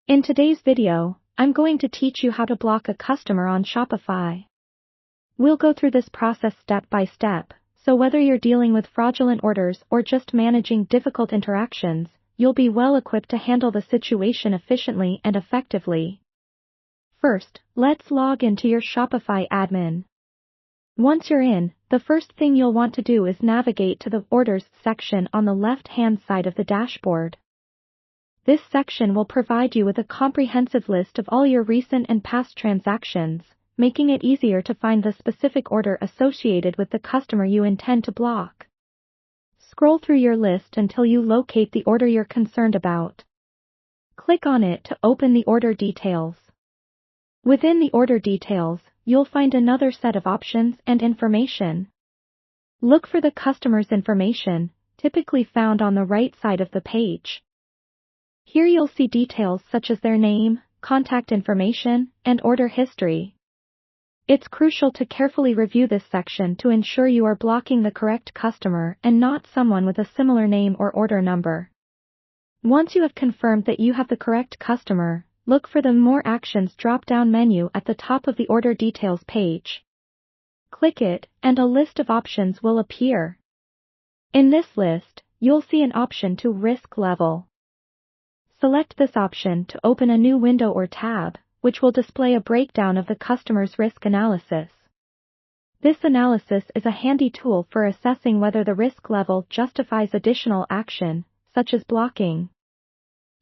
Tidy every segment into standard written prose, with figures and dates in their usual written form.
In today's video, I'm going to teach you how to block a customer on Shopify. We'll go through this process step by step, so whether you're dealing with fraudulent orders or just managing difficult interactions, you'll be well equipped to handle the situation efficiently and effectively. First, let's log into your Shopify admin. Once you're in, the first thing you'll want to do is navigate to the Orders section on the left-hand side of the dashboard. This section will provide you with a comprehensive list of all your recent and past transactions, making it easier to find the specific order associated with the customer you intend to block. Scroll through your list until you locate the order you're concerned about. Click on it to open the order details. Within the order details, you'll find another set of options and information. Look for the customer's information, typically found on the right side of the page. Here you'll see details such as their name, contact information, and order history. It's crucial to carefully review this section to ensure you are blocking the correct customer and not someone with a similar name or order number. Once you have confirmed that you have the correct customer, look for the More Actions drop-down menu at the top of the Order Details page. Click it, and a list of options will appear. In this list, you'll see an option to Risk Level. Select this option to open a new window or tab, which will display a breakdown of the customer's risk analysis. This analysis is a handy tool for assessing whether the risk level justifies additional action, such as blocking.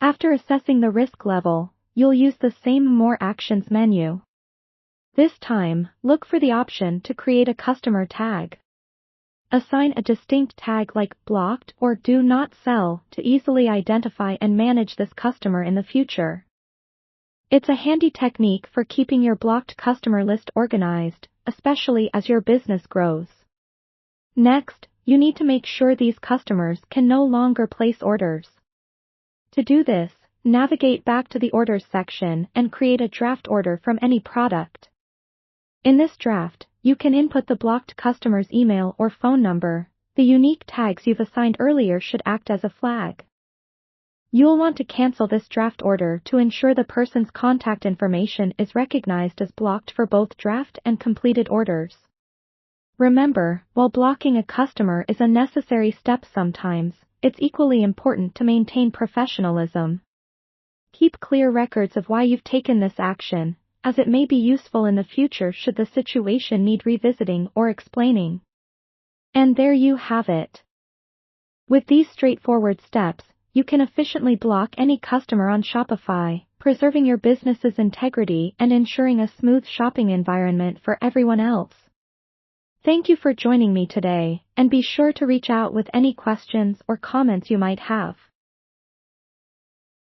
After assessing the risk level, you'll use the same More Actions menu. This time, look for the option to create a customer tag. Assign a distinct tag like Blocked or Do Not Sell to easily identify and manage this customer in the future. It's a handy technique for keeping your blocked customer list organized, especially as your business grows. Next, you need to make sure these customers can no longer place orders. To do this, navigate back to the Orders section and create a draft order from any product. In this draft, you can input the blocked customer's email or phone number. The unique tags you've assigned earlier should act as a flag. You'll want to cancel this draft order to ensure the person's contact information is recognized as blocked for both draft and completed orders. Remember, while blocking a customer is a necessary step sometimes, it's equally important to maintain professionalism. Keep clear records of why you've taken this action, as it may be useful in the future should the situation need revisiting or explaining. And there you have it. With these straightforward steps, you can efficiently block any customer on Shopify, preserving your business's integrity and ensuring a smooth shopping environment for everyone else. Thank you for joining me today, and be sure to reach out with any questions or comments you might have.